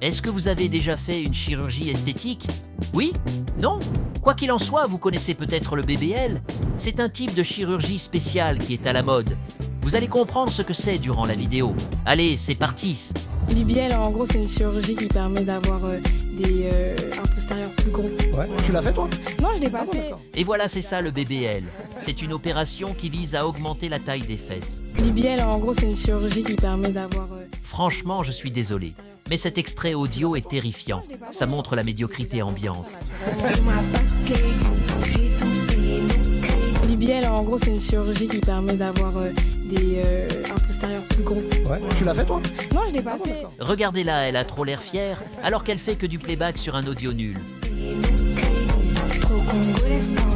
Est-ce que vous avez déjà fait une chirurgie esthétique? Oui? Non? Quoi qu'il en soit, vous connaissez peut-être le BBL. C'est un type de chirurgie spéciale qui est à la mode. Vous allez comprendre ce que c'est durant la vidéo. Allez, c'est parti! BBL, en gros, c'est une chirurgie qui permet d'avoir un postérieur plus gros. Ouais, tu l'as fait toi? Non, je l'ai pas fait. Et voilà, c'est ça le BBL. C'est une opération qui vise à augmenter la taille des fesses. BBL, en gros, c'est une chirurgie qui permet d'avoir... Franchement, je suis désolé. Mais cet extrait audio est terrifiant. Ça montre la médiocrité ambiante. BBL, en gros, c'est une chirurgie qui permet d'avoir un postérieur plus gros. Ouais, tu l'as fait toi? Non, je l'ai pas fait. Regardez-la, elle a trop l'air fière, alors qu'elle fait que du playback sur un audio nul.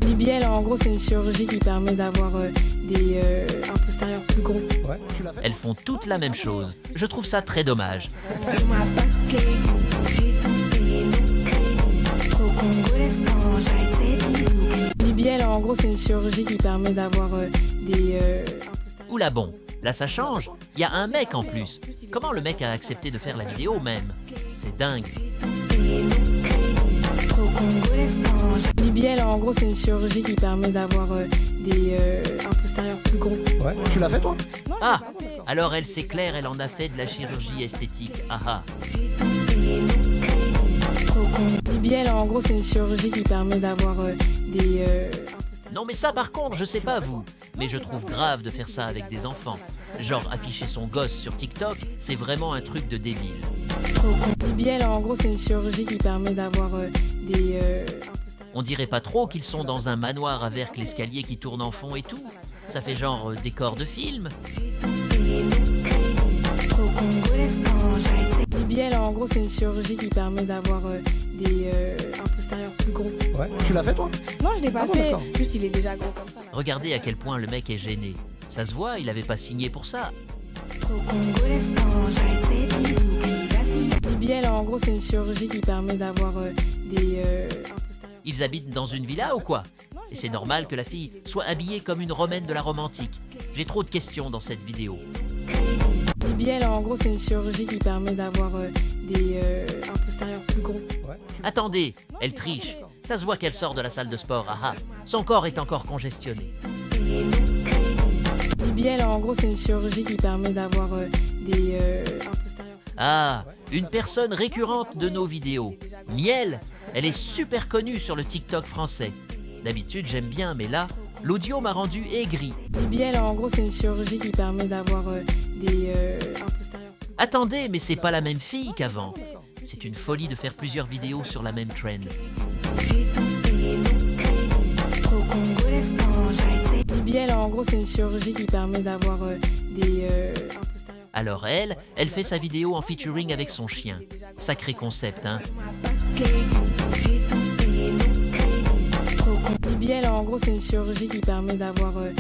BBL, en gros, c'est une chirurgie qui permet d'avoir un postérieur plus gros. Ouais, tu l'as fait? Elles font toutes la même chose. Je trouve ça très dommage. BBL, en gros, c'est une chirurgie qui permet d'avoir Oula bon, là ça change. Il y a un mec en plus. Comment le mec a accepté de faire la vidéo même? C'est dingue. BBL, en gros, c'est une chirurgie qui permet d'avoir un postérieur plus gros. Ouais, tu l'as fait toi? Ah, alors elle c'est clair, elle en a fait de la chirurgie esthétique. Ah ah. BBL, en gros, c'est une chirurgie qui permet d'avoir Non mais ça par contre, je sais pas vous, mais je trouve grave de faire ça avec des enfants. Genre afficher son gosse sur TikTok, c'est vraiment un truc de débile. BBL, en gros, c'est une chirurgie qui permet d'avoir On dirait pas trop qu'ils sont dans un manoir avec l'escalier qui tourne en fond et tout. Ça fait genre décor de film. BBL, en gros, c'est une chirurgie qui permet d'avoir un postérieur plus gros. Ouais, tu l'as fait toi? Non, je l'ai pas Ah bon, fait. d'accord. Juste, il est déjà gros comme ça. Regardez à quel point le mec est gêné. Ça se voit, il avait pas signé pour ça. BBL, en gros, c'est une chirurgie qui permet d'avoir un postérieur. Ils habitent dans une villa ou quoi? Et c'est normal que la fille soit habillée comme une romaine de la Rome antique. J'ai trop de questions dans cette vidéo. BBL, en gros, c'est une chirurgie qui permet d'avoir un postérieur plus gros. Ouais, Attendez, elle triche. Ça se voit qu'elle sort de la salle de sport, ah ah. Son corps est encore congestionné. BBL, en gros, c'est une chirurgie qui permet d'avoir un postérieur. Ah, une personne récurrente de nos vidéos. Miel, elle est super connue sur le TikTok français. D'habitude, j'aime bien, mais là, l'audio m'a rendu aigri. BBL, en gros, c'est une chirurgie qui permet d'avoir un postérieur. Attendez, mais c'est pas la même fille qu'avant. C'est une folie de faire plusieurs vidéos sur la même trend. BBL, en gros, c'est une chirurgie qui permet d'avoir un postérieur. Alors elle fait sa vidéo en featuring avec son chien. Sacré concept, hein? BBL, en gros, c'est une chirurgie qui permet d'avoir un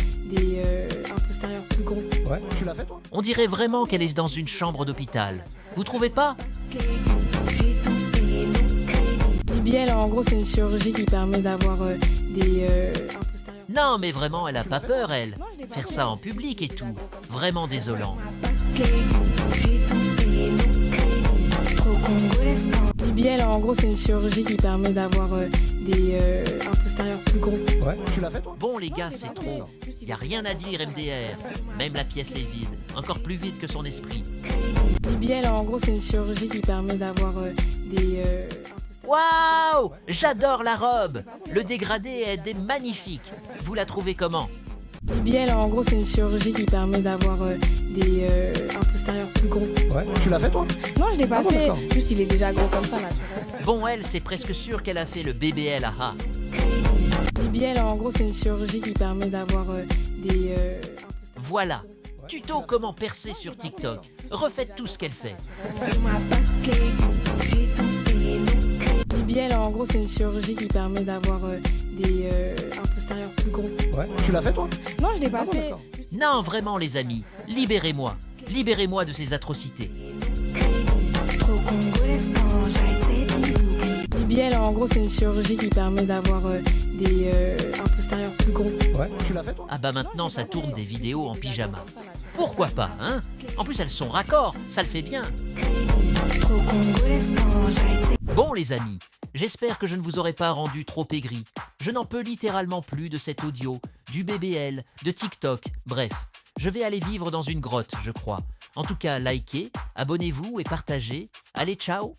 postérieur plus gros. Ouais, tu l'as fait toi? On dirait vraiment qu'elle est dans une chambre d'hôpital. Vous trouvez pas? BBL, en gros, c'est une chirurgie qui permet d'avoir un postérieur. Non, mais vraiment, elle a pas peur, elle. Faire ça en public et tout. Vraiment désolant. BBL, en gros, c'est une chirurgie qui permet d'avoir un postérieur plus gros. Ouais, tu l'as fait toi? Bon les gars, c'est trop. Y a rien à dire MDR. Même la pièce est vide. Encore plus vide que son esprit. BBL, en gros, c'est une chirurgie qui permet d'avoir Waouh! J'adore la robe! Le dégradé est magnifique. Vous la trouvez comment? BBL, en gros, c'est une chirurgie qui permet d'avoir un postérieur plus gros. Ouais, tu l'as fait toi? Non, je l'ai pas Ah bon, fait. d'accord. Juste, il est déjà gros comme ça, là. Bon, elle, c'est presque sûr qu'elle a fait le BBL, ah ah. BBL, en gros, c'est une chirurgie qui permet d'avoir Voilà. Tuto comment percer sur TikTok. Refaites tout ce qu'elle fait. BBL, en gros, c'est une chirurgie qui permet d'avoir un postérieur plus gros. Ouais, tu l'as fait toi? Non, je l'ai pas Ah bon, fait. d'accord. Non, vraiment les amis, libérez-moi. Libérez-moi de ces atrocités. BBL, en gros, c'est une chirurgie qui permet d'avoir un postérieur plus gros. Ouais, tu l'as fait toi? Ah bah maintenant ça tourne des vidéos en pyjama. Pourquoi pas, hein? En plus elles sont raccord, ça le fait bien. Bon les amis, j'espère que je ne vous aurai pas rendu trop aigri. Je n'en peux littéralement plus de cet audio, du BBL, de TikTok, bref. Je vais aller vivre dans une grotte, je crois. En tout cas, likez, abonnez-vous et partagez. Allez, ciao!